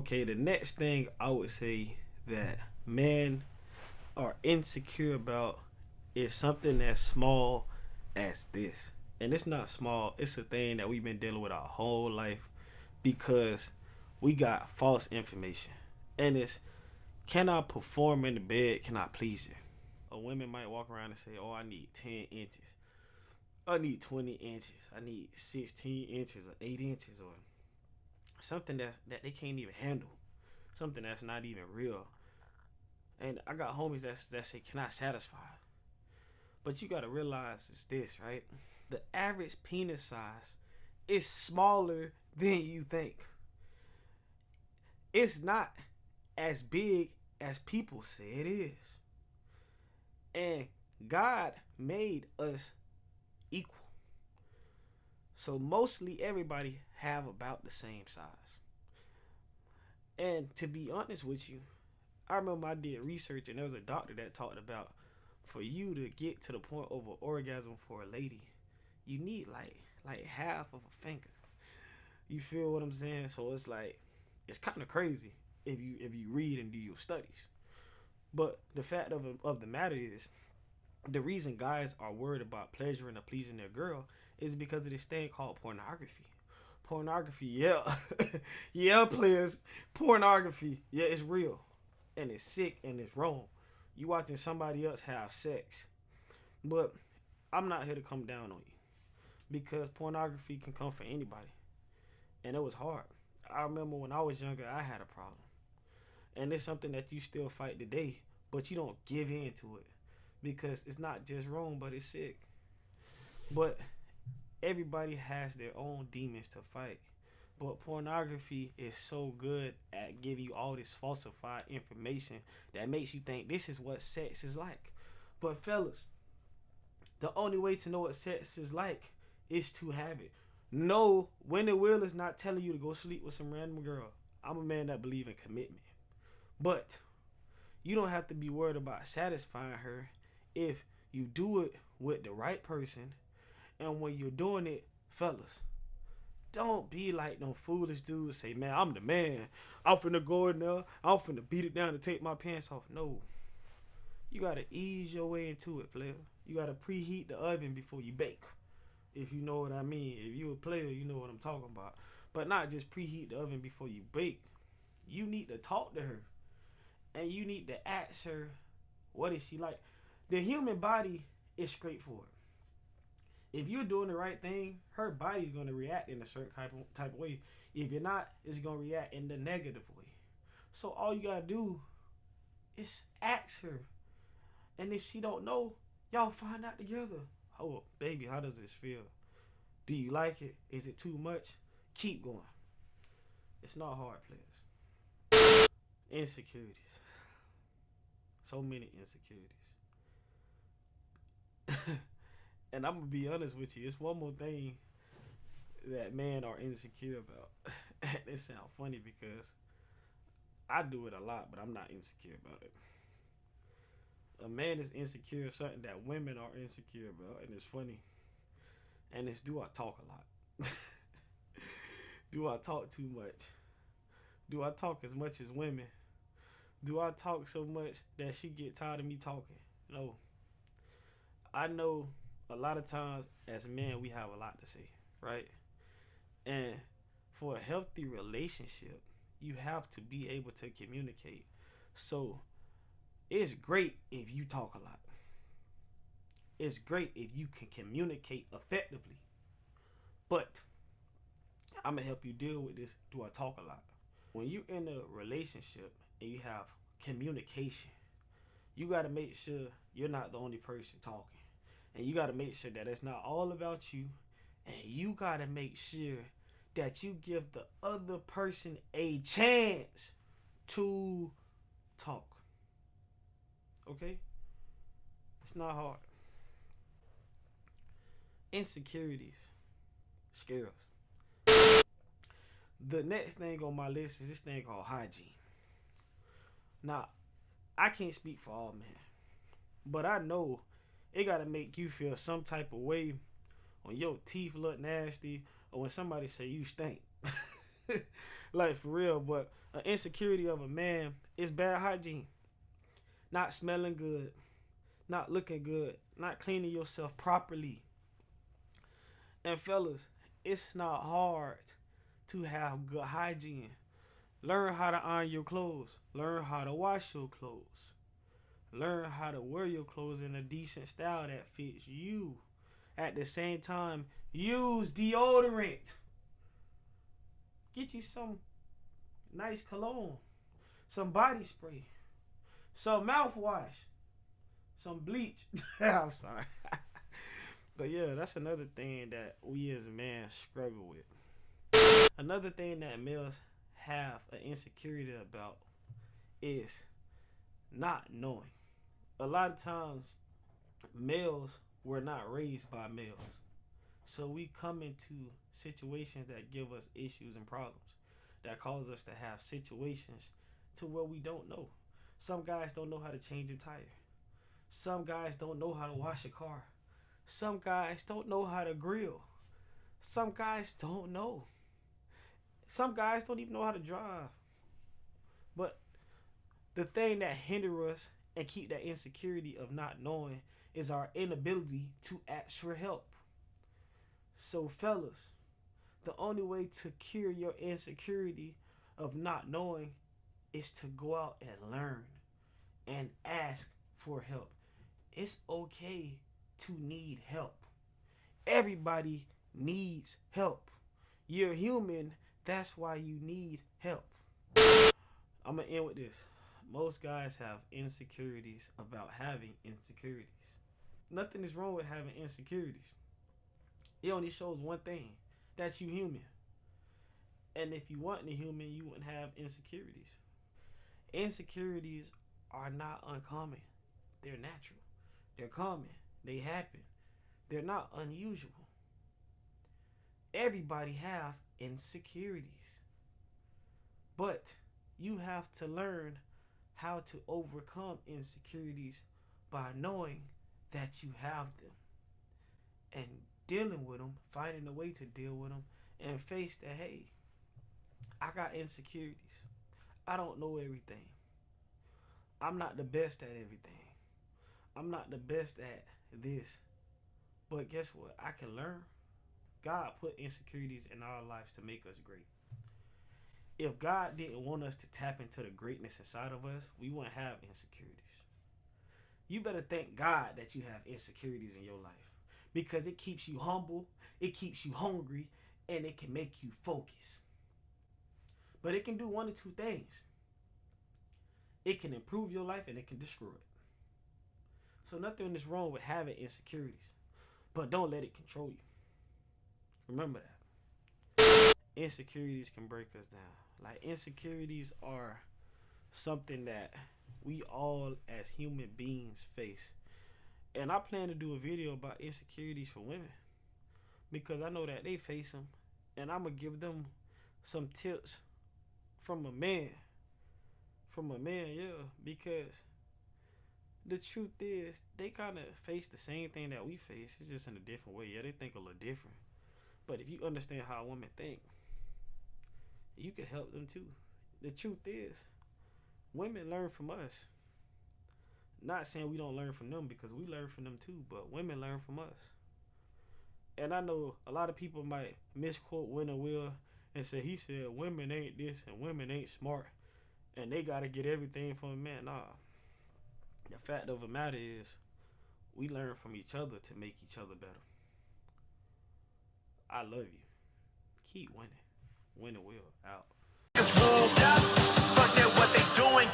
Okay, the next thing I would say that men are insecure about is something as small as this. And it's not small, it's a thing that we've been dealing with our whole life because we got false information. And it's, can I perform in the bed? Can I please you? A woman might walk around and say, oh, I need 10 inches. I need 20 inches. I need 16 inches or 8 inches or something that they can't even handle. Something that's not even real. And I got homies that say, can I satisfy? But you gotta realize it's this, right? The average penis size is smaller than you think. It's not as big as people say it is. And God made us equal. So mostly everybody have about the same size. And to be honest with you, I remember I did research and there was a doctor that talked about for you to get to the point of an orgasm for a lady, you need like half of a finger. You feel what I'm saying? So it's like it's kind of crazy if you read and do your studies. But the fact of the matter is, the reason guys are worried about pleasuring or pleasing their girl is because of this thing called pornography. Pornography, yeah, yeah, players. Pornography, yeah, it's real, and it's sick and it's wrong. You watching somebody else have sex, but I'm not here to come down on you because pornography can come for anybody, and it was hard. I remember when I was younger, I had a problem, and it's something that you still fight today, but you don't give in to it because it's not just wrong, but it's sick. But everybody has their own demons to fight. But pornography is so good at giving you all this falsified information that makes you think this is what sex is like. But fellas, the only way to know what sex is like is to have it. No, Winnie Will is not telling you to go sleep with some random girl. I'm a man that believes in commitment. But you don't have to be worried about satisfying her if you do it with the right person. And when you're doing it, fellas, don't be like them foolish dudes say, man, I'm the man. I'm finna go in there. I'm finna beat it down and take my pants off. No. You gotta ease your way into it, player. You gotta preheat the oven before you bake. If you know what I mean. If you a player, you know what I'm talking about. But not just preheat the oven before you bake. You need to talk to her. And you need to ask her, what is she like? The human body is straightforward. If you're doing the right thing, her body's going to react in a certain type of way. If you're not, it's going to react in the negative way. So all you got to do is ask her. And if she don't know, y'all find out together. Oh, baby, how does this feel? Do you like it? Is it too much? Keep going. It's not hard, players. Insecurities. So many insecurities. And I'm going to be honest with you. It's one more thing that men are insecure about. And it sounds funny because I do it a lot, but I'm not insecure about it. A man is insecure of something that women are insecure about. And it's funny. And it's, do I talk a lot? Do I talk too much? Do I talk as much as women? Do I talk so much that she get tired of me talking? No. I know a lot of times as men we have a lot to say, right? And for a healthy relationship, you have to be able to communicate. So it's great if you talk a lot. It's great if you can communicate effectively. But I'm gonna help you deal with this. Do I talk a lot? When you're in a relationship and you have communication, you got to make sure you're not the only person talking. And you got to make sure that it's not all about you. And you got to make sure that you give the other person a chance to talk. Okay? It's not hard. Insecurities scare us. The next thing on my list is this thing called hygiene. Now, I can't speak for all men, but I know it gotta make you feel some type of way when your teeth look nasty or when somebody say you stink. Like for real, but an insecurity of a man is bad hygiene. Not smelling good, not looking good, not cleaning yourself properly. And fellas, it's not hard to have good hygiene. Learn how to iron your clothes. Learn how to wash your clothes. Learn how to wear your clothes in a decent style that fits you. At the same time, use deodorant. Get you some nice cologne, some body spray, some mouthwash, some bleach. I'm sorry. But yeah, that's another thing that we as men struggle with. Another thing that males have an insecurity about is not knowing. A lot of times, males were not raised by males. So we come into situations that give us issues and problems that cause us to have situations to where we don't know. Some guys don't know how to change a tire. Some guys don't know how to wash a car. Some guys don't know how to grill. Some guys don't know. Some guys don't even know how to drive. But the thing that hinder us and keep that insecurity of not knowing is our inability to ask for help. So fellas, the only way to cure your insecurity of not knowing is to go out and learn and ask for help. It's okay to need help. Everybody needs help. You're human, that's why you need help. I'm gonna end with this. Most guys have insecurities about having insecurities. Nothing is wrong with having insecurities. It only shows one thing, that you human. And if you weren't a human, you wouldn't have insecurities. Insecurities are not uncommon. They're natural. They're common. They happen. They're not unusual. Everybody have insecurities. But you have to learn how to overcome insecurities by knowing that you have them and dealing with them, finding a way to deal with them and face that, hey, I got insecurities. I don't know everything. I'm not the best at everything. I'm not the best at this. But guess what? I can learn. God put insecurities in our lives to make us great. If God didn't want us to tap into the greatness inside of us, we wouldn't have insecurities. You better thank God that you have insecurities in your life because it keeps you humble, it keeps you hungry, and it can make you focus. But it can do one of two things. It can improve your life and it can destroy it. So nothing is wrong with having insecurities, but don't let it control you. Remember that. Insecurities can break us down. Like insecurities are something that we all as human beings face. And I plan to do a video about insecurities for women because I know that they face them. And I'm going to give them some tips from a man. From a man, yeah. Because the truth is, they kind of face the same thing that we face. It's just in a different way. Yeah, they think a little different. But if you understand how a woman think, you can help them too. The truth is, women learn from us. Not saying we don't learn from them because we learn from them too, but women learn from us. And I know a lot of people might misquote Winner Will and say he said women ain't this and women ain't smart and they got to get everything from a man. Nah. The fact of the matter is we learn from each other to make each other better. I love you. Keep winning. Winner Will out. Fuck that what they doing.